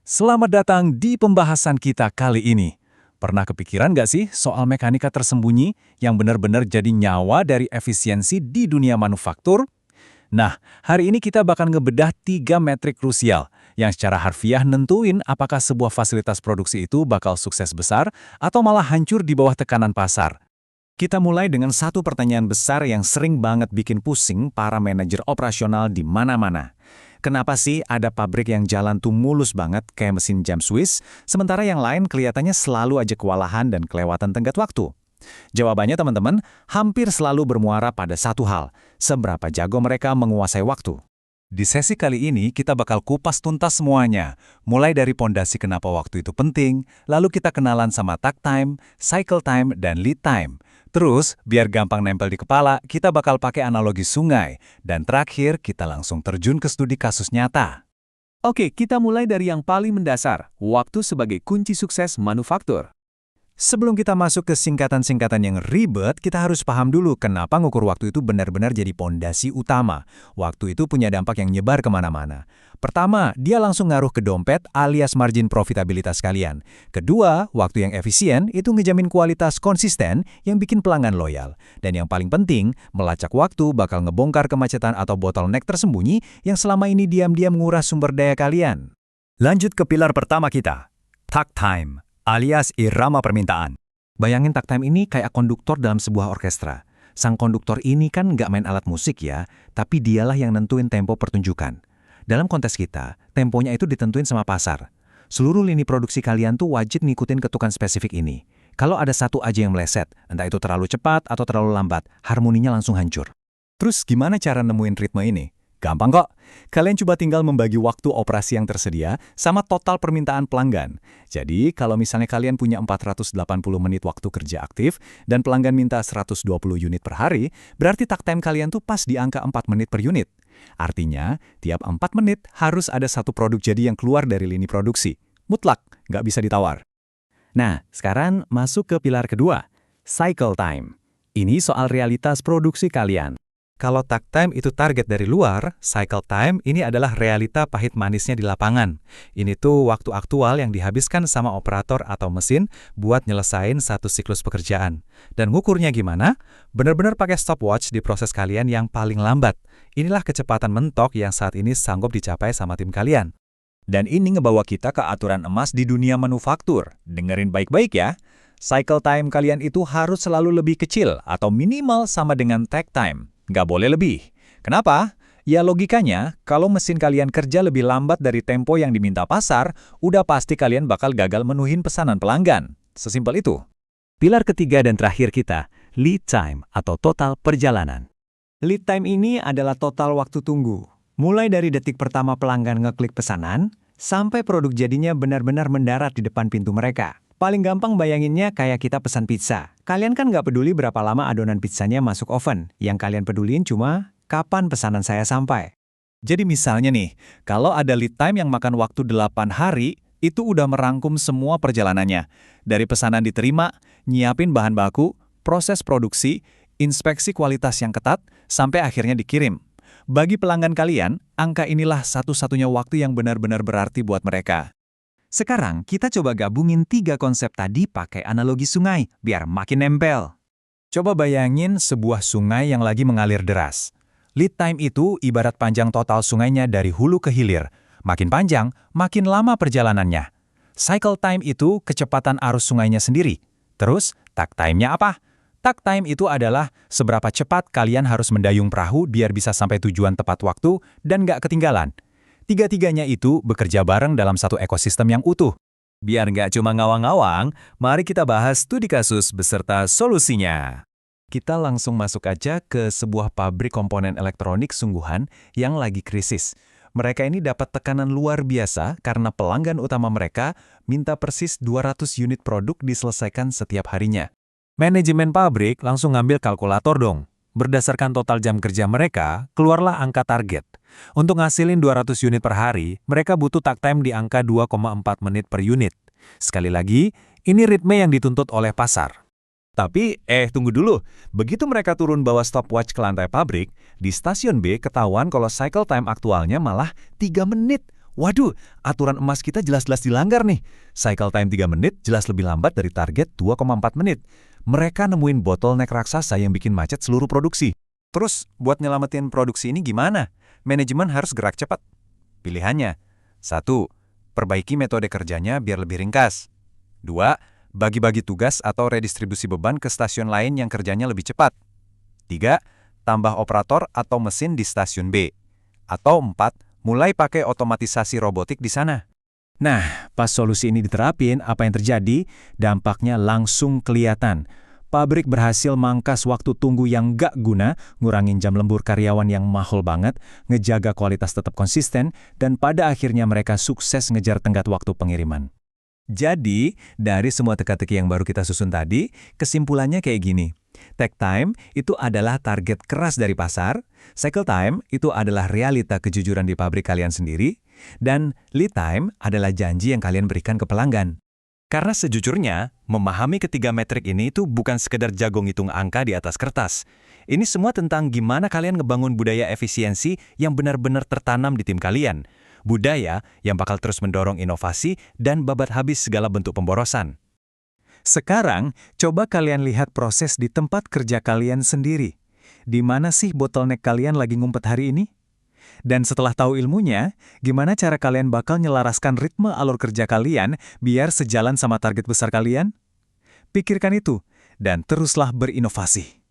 Selamat datang di pembahasan kita kali ini. Pernah kepikiran nggak sih soal mekanika tersembunyi yang benar-benar jadi nyawa dari efisiensi di dunia manufaktur? Nah, hari ini kita bakal ngebedah 3 metrik krusial yang secara harfiah nentuin apakah sebuah fasilitas produksi itu bakal sukses besar atau malah hancur di bawah tekanan pasar. Kita mulai dengan satu pertanyaan besar yang sering banget bikin pusing para manajer operasional di mana-mana. Kenapa sih ada pabrik yang jalan tuh mulus banget kayak mesin jam Swiss, sementara yang lain kelihatannya selalu aja kewalahan dan kelewatan tenggat waktu? Jawabannya teman-teman, hampir selalu bermuara pada satu hal, seberapa jago mereka menguasai waktu. Di sesi kali ini kita bakal kupas tuntas semuanya, mulai dari pondasi kenapa waktu itu penting, lalu kita kenalan sama takt time, cycle time, dan lead time. Terus, biar gampang nempel di kepala, kita bakal pakai analogi sungai. Dan terakhir, kita langsung terjun ke studi kasus nyata. Oke, kita mulai dari yang paling mendasar, waktu sebagai kunci sukses manufaktur. Sebelum kita masuk ke singkatan-singkatan yang ribet, kita harus paham dulu kenapa ngukur waktu itu benar-benar jadi pondasi utama. Waktu itu punya dampak yang nyebar kemana-mana. Pertama, dia langsung ngaruh ke dompet alias margin profitabilitas kalian. Kedua, waktu yang efisien itu ngejamin kualitas konsisten yang bikin pelanggan loyal. Dan yang paling penting, melacak waktu bakal ngebongkar kemacetan atau bottleneck tersembunyi yang selama ini diam-diam nguras sumber daya kalian. Lanjut ke pilar pertama kita, takt time, alias irama permintaan. Bayangin takt time ini kayak konduktor dalam sebuah orkestra. Sang konduktor ini kan nggak main alat musik ya, tapi dialah yang nentuin tempo pertunjukan. Dalam konteks kita, temponya itu ditentuin sama pasar. Seluruh lini produksi kalian tuh wajib ngikutin ketukan spesifik ini. Kalau ada satu aja yang meleset, entah itu terlalu cepat atau terlalu lambat, harmoninya langsung hancur. Terus gimana cara nemuin ritme ini? Gampang kok. Kalian coba tinggal membagi waktu operasi yang tersedia sama total permintaan pelanggan. Jadi, kalau misalnya kalian punya 480 menit waktu kerja aktif dan pelanggan minta 120 unit per hari, berarti takt time kalian tuh pas di angka 4 menit per unit. Artinya, tiap 4 menit harus ada satu produk jadi yang keluar dari lini produksi. Mutlak, nggak bisa ditawar. Nah, sekarang masuk ke pilar kedua, cycle time. Ini soal realitas produksi kalian. Kalau takt time itu target dari luar, cycle time ini adalah realita pahit manisnya di lapangan. Ini tuh waktu aktual yang dihabiskan sama operator atau mesin buat nyelesain satu siklus pekerjaan. Dan ngukurnya gimana? Benar-benar pakai stopwatch di proses kalian yang paling lambat. Inilah kecepatan mentok yang saat ini sanggup dicapai sama tim kalian. Dan ini ngebawa kita ke aturan emas di dunia manufaktur. Dengerin baik-baik ya. Cycle time kalian itu harus selalu lebih kecil atau minimal sama dengan takt time. Nggak boleh lebih. Kenapa? Ya logikanya, kalau mesin kalian kerja lebih lambat dari tempo yang diminta pasar, udah pasti kalian bakal gagal menuhin pesanan pelanggan. Sesimpel itu. Pilar ketiga dan terakhir kita, lead time atau total perjalanan. Lead time ini adalah total waktu tunggu. Mulai dari detik pertama pelanggan ngeklik pesanan, sampai produk jadinya benar-benar mendarat di depan pintu mereka. Paling gampang bayanginnya kayak kita pesan pizza. Kalian kan nggak peduli berapa lama adonan pizzanya masuk oven. Yang kalian pedulin cuma kapan pesanan saya sampai. Jadi misalnya nih, kalau ada lead time yang makan waktu 8 hari, itu udah merangkum semua perjalanannya. Dari pesanan diterima, nyiapin bahan baku, proses produksi, inspeksi kualitas yang ketat, sampai akhirnya dikirim. Bagi pelanggan kalian, angka inilah satu-satunya waktu yang benar-benar berarti buat mereka. Sekarang kita coba gabungin 3 konsep tadi pakai analogi sungai, biar makin nempel. Coba bayangin sebuah sungai yang lagi mengalir deras. Lead time itu ibarat panjang total sungainya dari hulu ke hilir. Makin panjang, makin lama perjalanannya. Cycle time itu kecepatan arus sungainya sendiri. Terus, takt time-nya apa? Takt time itu adalah seberapa cepat kalian harus mendayung perahu biar bisa sampai tujuan tepat waktu dan nggak ketinggalan. Tiga-tiganya itu bekerja bareng dalam satu ekosistem yang utuh. Biar nggak cuma ngawang-ngawang, mari kita bahas studi kasus beserta solusinya. Kita langsung masuk aja ke sebuah pabrik komponen elektronik sungguhan yang lagi krisis. Mereka ini dapat tekanan luar biasa karena pelanggan utama mereka minta persis 200 unit produk diselesaikan setiap harinya. Manajemen pabrik langsung ngambil kalkulator dong. Berdasarkan total jam kerja mereka, keluarlah angka target. Untuk ngasilin 200 unit per hari, mereka butuh takt time di angka 2,4 menit per unit. Sekali lagi, ini ritme yang dituntut oleh pasar. Tapi, tunggu dulu. Begitu mereka turun bawa stopwatch ke lantai pabrik, di stasiun B ketahuan kalau cycle time aktualnya malah 3 menit. Waduh, aturan emas kita jelas-jelas dilanggar nih. Cycle time 3 menit jelas lebih lambat dari target 2,4 menit. Mereka nemuin bottleneck raksasa yang bikin macet seluruh produksi. Terus, buat nyelamatin produksi ini gimana? Manajemen harus gerak cepat. Pilihannya, 1. Perbaiki metode kerjanya biar lebih ringkas. 2. Bagi-bagi tugas atau redistribusi beban ke stasiun lain yang kerjanya lebih cepat. 3. Tambah operator atau mesin di stasiun B. Atau 4. Mulai pakai otomatisasi robotik di sana. Nah, pas solusi ini diterapin, apa yang terjadi? Dampaknya langsung kelihatan. Pabrik berhasil mangkas waktu tunggu yang gak guna, ngurangin jam lembur karyawan yang mahal banget, ngejaga kualitas tetap konsisten, dan pada akhirnya mereka sukses ngejar tenggat waktu pengiriman. Jadi, dari semua teka-teki yang baru kita susun tadi, kesimpulannya kayak gini. Tech time itu adalah target keras dari pasar, cycle time itu adalah realita kejujuran di pabrik kalian sendiri, dan lead time adalah janji yang kalian berikan ke pelanggan. Karena sejujurnya, memahami ketiga metrik ini itu bukan sekedar jago ngitung angka di atas kertas. Ini semua tentang gimana kalian ngebangun budaya efisiensi yang benar-benar tertanam di tim kalian. Budaya yang bakal terus mendorong inovasi dan babat habis segala bentuk pemborosan. Sekarang, coba kalian lihat proses di tempat kerja kalian sendiri. Di mana sih bottleneck kalian lagi ngumpet hari ini? Dan setelah tahu ilmunya, gimana cara kalian bakal nyelaraskan ritme alur kerja kalian biar sejalan sama target besar kalian? Pikirkan itu, dan teruslah berinovasi.